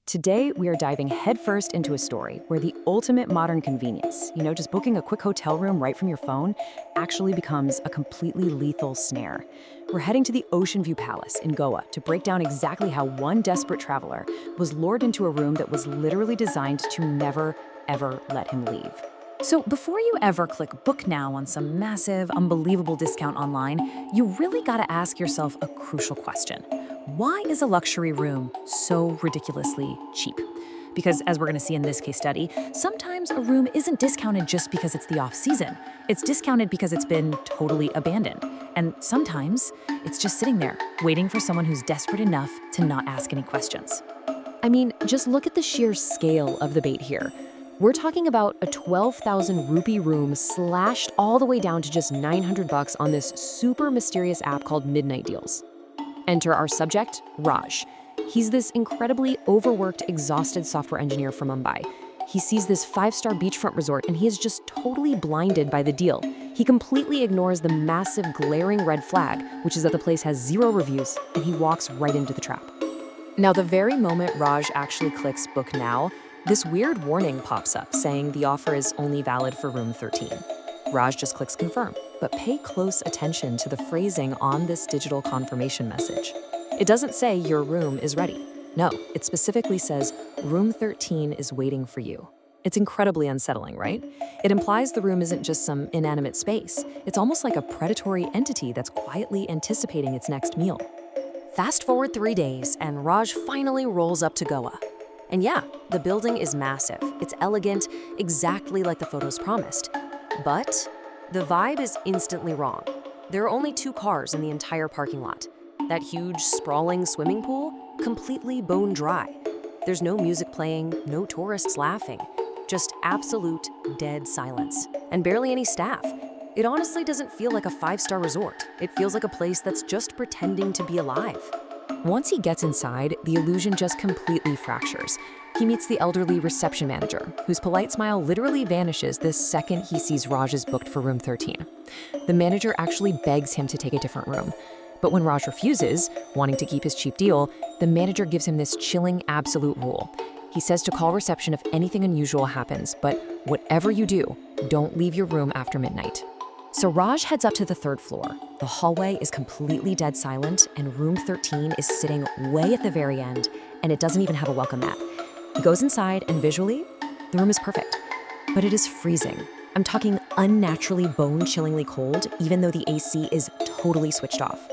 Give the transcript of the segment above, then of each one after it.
Today, we are diving headfirst into a story where the ultimate modern convenience, just booking a quick hotel room right from your phone, actually becomes a completely lethal snare. We're heading to the Ocean View Palace in Goa to break down exactly how one desperate traveler was lured into a room that was literally designed to never, ever let him leave. So before you ever click book now on some massive, unbelievable discount online, you really gotta ask yourself a crucial question. Why is a luxury room so ridiculously cheap? Because as we're gonna see in this case study, sometimes a room isn't discounted just because it's the off-season. It's discounted because it's been totally abandoned. And sometimes it's just sitting there, waiting for someone who's desperate enough to not ask any questions. I mean, just look at the sheer scale of the bait here. We're talking about a 12,000 rupee room slashed all the way down to just $900 on this super mysterious app called Midnight Deals. Enter our subject, Raj. He's this incredibly overworked, exhausted software engineer from Mumbai. He sees this 5-star beachfront resort and he is just totally blinded by the deal. He completely ignores the massive glaring red flag, which is that the place has 0 reviews, and he walks right into the trap. Now, the very moment Raj actually clicks book now, this weird warning pops up saying the offer is only valid for room 13. Raj just clicks confirm, but pay close attention to the phrasing on this digital confirmation message. It doesn't say your room is ready. No, it specifically says room 13 is waiting for you. It's incredibly unsettling, right? It implies the room isn't just some inanimate space. It's almost like a predatory entity that's quietly anticipating its next meal. Fast forward 3 days, and Raj finally rolls up to Goa. And yeah, the building is massive. It's elegant, exactly like the photos promised. But the vibe is instantly wrong. There are only 2 cars in the entire parking lot. That huge, sprawling swimming pool, completely bone dry. There's no music playing, no tourists laughing. Just absolute dead silence. And barely any staff. It honestly doesn't feel like a 5-star resort. It feels like a place that's just pretending to be alive. Once he gets inside, the illusion just completely fractures. He meets the elderly reception manager, whose polite smile literally vanishes the second he sees Raj is booked for room 13. The manager actually begs him to take a different room. But when Raj refuses, wanting to keep his cheap deal, the manager gives him this chilling absolute rule. He says to call reception if anything unusual happens, but whatever you do, don't leave your room after midnight. So Raj heads up to the 3rd floor. The hallway is completely dead silent, and room 13 is sitting way at the very end, and it doesn't even have a welcome mat. He goes inside, and visually, the room is perfect. But it is freezing. I'm talking unnaturally bone-chillingly cold, even though the AC is totally switched off.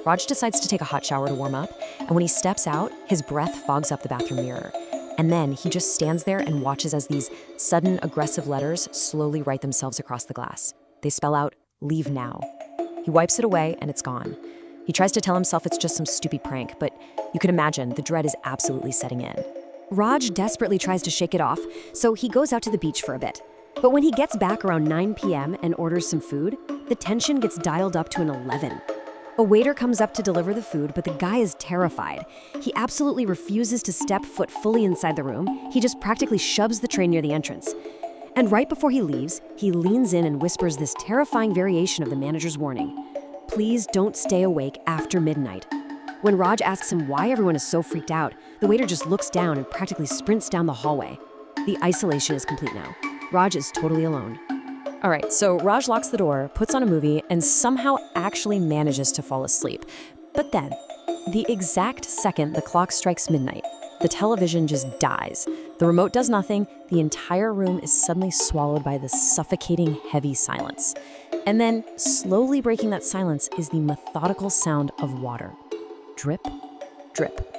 Raj decides to take a hot shower to warm up, and when he steps out, his breath fogs up the bathroom mirror. And then he just stands there and watches as these sudden, aggressive letters slowly write themselves across the glass. They spell out, "Leave now." He wipes it away, and it's gone. He tries to tell himself it's just some stupid prank, but you can imagine the dread is absolutely setting in. Raj desperately tries to shake it off, so he goes out to the beach for a bit. But when he gets back around 9 p.m. and orders some food, the tension gets dialed up to an 11. A waiter comes up to deliver the food, but the guy is terrified. He absolutely refuses to step foot fully inside the room. He just practically shoves the tray near the entrance. And right before he leaves, he leans in and whispers this terrifying variation of the manager's warning. Please don't stay awake after midnight. When Raj asks him why everyone is so freaked out, the waiter just looks down and practically sprints down the hallway. The isolation is complete now. Raj is totally alone. All right, so Raj locks the door, puts on a movie, and somehow actually manages to fall asleep. But then, the exact second the clock strikes midnight, the television just dies. The remote does nothing. The entire room is suddenly swallowed by this suffocating, heavy silence. And then, slowly breaking that silence is the methodical sound of water. Drip, drip,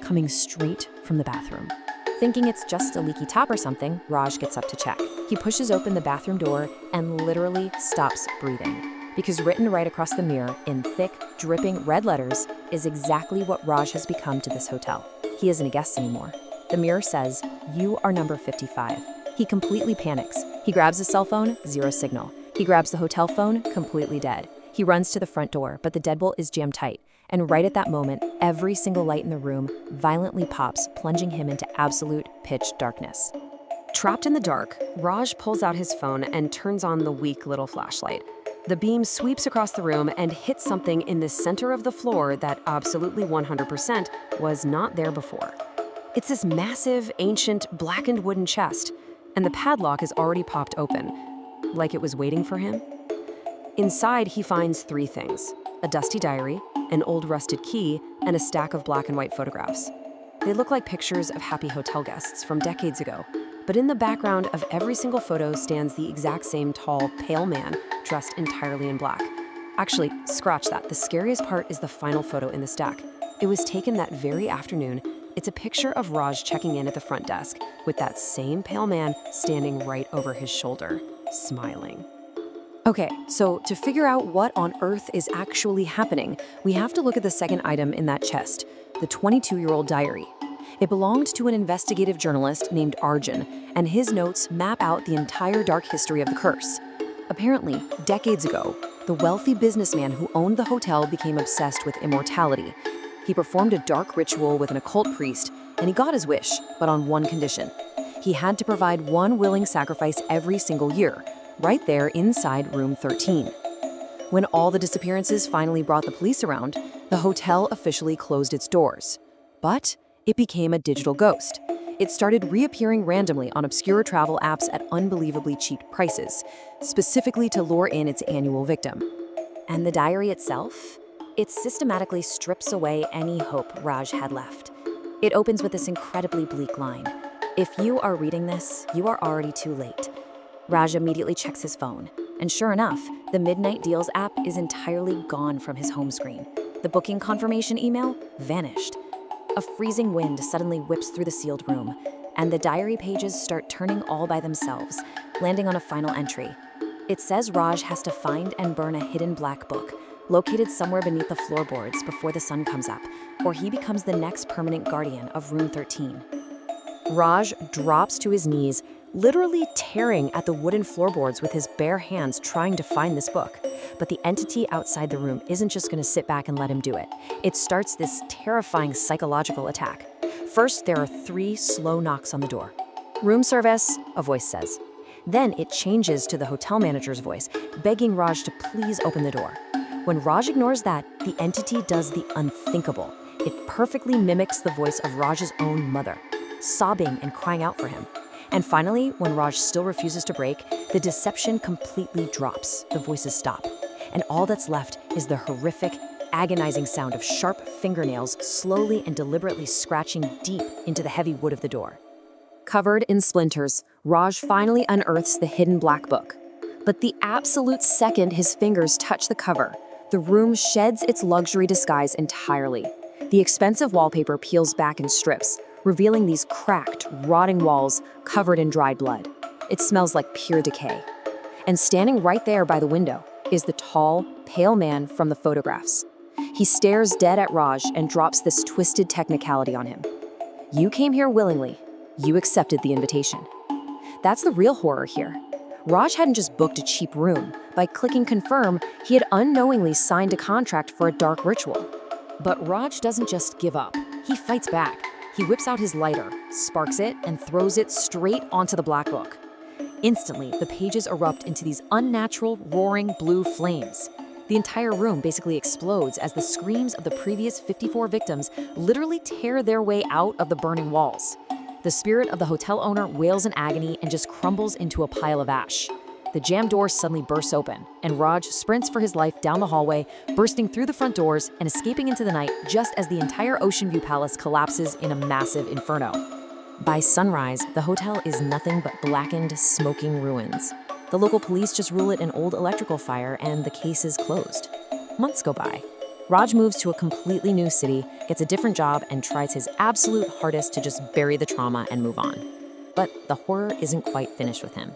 coming straight from the bathroom. Thinking it's just a leaky tap or something, Raj gets up to check. He pushes open the bathroom door and literally stops breathing. Because written right across the mirror in thick, dripping red letters is exactly what Raj has become to this hotel. He isn't a guest anymore. The mirror says, "You are number 55. He completely panics. He grabs his cell phone, 0 signal. He grabs the hotel phone, completely dead. He runs to the front door, but the deadbolt is jammed tight. And right at that moment, every single light in the room violently pops, plunging him into absolute pitch darkness. Trapped in the dark, Raj pulls out his phone and turns on the weak little flashlight. The beam sweeps across the room and hits something in the center of the floor that absolutely 100% was not there before. It's this massive, ancient, blackened wooden chest, and the padlock is already popped open, like it was waiting for him. Inside, he finds 3 things: a dusty diary, an old rusted key, and a stack of black and white photographs. They look like pictures of happy hotel guests from decades ago, but in the background of every single photo stands the exact same tall, pale man dressed entirely in black. Actually, scratch that. The scariest part is the final photo in the stack. It was taken that very afternoon. It's a picture of Raj checking in at the front desk with that same pale man standing right over his shoulder, smiling. Okay, so to figure out what on earth is actually happening, we have to look at the second item in that chest, the 22-year-old diary. It belonged to an investigative journalist named Arjun, and his notes map out the entire dark history of the curse. Apparently, decades ago, the wealthy businessman who owned the hotel became obsessed with immortality. He performed a dark ritual with an occult priest, and he got his wish, but on one condition. He had to provide one willing sacrifice every single year, right there inside room 13. When all the disappearances finally brought the police around, the hotel officially closed its doors. But it became a digital ghost. It started reappearing randomly on obscure travel apps at unbelievably cheap prices, specifically to lure in its annual victim. And the diary itself? It systematically strips away any hope Raj had left. It opens with this incredibly bleak line: "If you are reading this, you are already too late." Raj immediately checks his phone, and sure enough, the Midnight Deals app is entirely gone from his home screen. The booking confirmation email vanished. A freezing wind suddenly whips through the sealed room, and the diary pages start turning all by themselves, landing on a final entry. It says Raj has to find and burn a hidden black book, located somewhere beneath the floorboards before the sun comes up, or he becomes the next permanent guardian of room 13. Raj drops to his knees, literally tearing at the wooden floorboards with his bare hands trying to find this book. But the entity outside the room isn't just going to sit back and let him do it. It starts this terrifying psychological attack. First, there are 3 slow knocks on the door. "Room service," a voice says. Then it changes to the hotel manager's voice, begging Raj to please open the door. When Raj ignores that, the entity does the unthinkable. It perfectly mimics the voice of Raj's own mother, sobbing and crying out for him. And finally, when Raj still refuses to break, the deception completely drops. The voices stop. And all that's left is the horrific, agonizing sound of sharp fingernails slowly and deliberately scratching deep into the heavy wood of the door. Covered in splinters, Raj finally unearths the hidden black book. But the absolute second his fingers touch the cover, the room sheds its luxury disguise entirely. The expensive wallpaper peels back in strips, revealing these cracked, rotting walls covered in dried blood. It smells like pure decay. And standing right there by the window is the tall, pale man from the photographs. He stares dead at Raj and drops this twisted technicality on him. "You came here willingly. You accepted the invitation." That's the real horror here. Raj hadn't just booked a cheap room. By clicking confirm, he had unknowingly signed a contract for a dark ritual. But Raj doesn't just give up. He fights back. He whips out his lighter, sparks it, and throws it straight onto the black book. Instantly, the pages erupt into these unnatural, roaring blue flames. The entire room basically explodes as the screams of the previous 54 victims literally tear their way out of the burning walls. The spirit of the hotel owner wails in agony and just crumbles into a pile of ash. The jam door suddenly bursts open, and Raj sprints for his life down the hallway, bursting through the front doors and escaping into the night just as the entire Ocean View Palace collapses in a massive inferno. By sunrise, the hotel is nothing but blackened, smoking ruins. The local police just rule it an old electrical fire, and the case is closed. Months go by. Raj moves to a completely new city, gets a different job, and tries his absolute hardest to just bury the trauma and move on. But the horror isn't quite finished with him.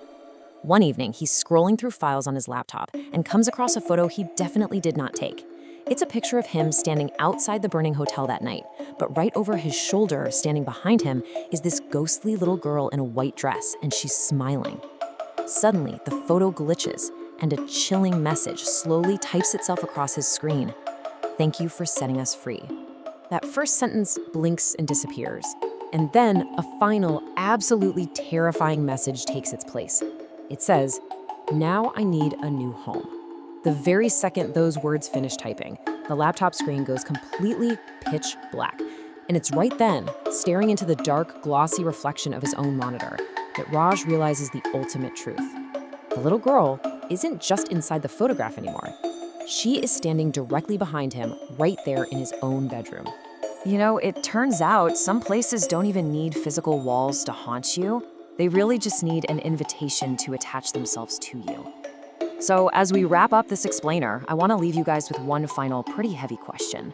One evening, he's scrolling through files on his laptop and comes across a photo he definitely did not take. It's a picture of him standing outside the burning hotel that night, but right over his shoulder, standing behind him, is this ghostly little girl in a white dress, and she's smiling. Suddenly, the photo glitches, and a chilling message slowly types itself across his screen. "Thank you for setting us free." That first sentence blinks and disappears, and then a final, absolutely terrifying message takes its place. It says, "Now I need a new home." The very second those words finish typing, the laptop screen goes completely pitch black, And it's right then, staring into the dark, glossy reflection of his own monitor, that Raj realizes the ultimate truth. The little girl isn't just inside the photograph anymore. She is standing directly behind him, right there in his own bedroom. You know, it turns out some places don't even need physical walls to haunt you. They really just need an invitation to attach themselves to you. So as we wrap up this explainer, I want to leave you guys with one final pretty heavy question.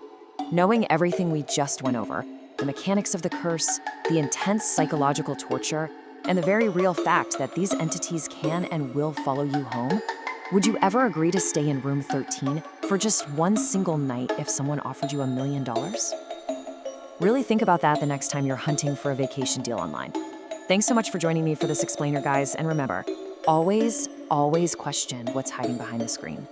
Knowing everything we just went over, the mechanics of the curse, the intense psychological torture, and the very real fact that these entities can and will follow you home, would you ever agree to stay in room 13 for just one single night if someone offered you $1 million? Really think about that the next time you're hunting for a vacation deal online. Thanks so much for joining me for this explainer, guys, and remember, always question what's hiding behind the screen.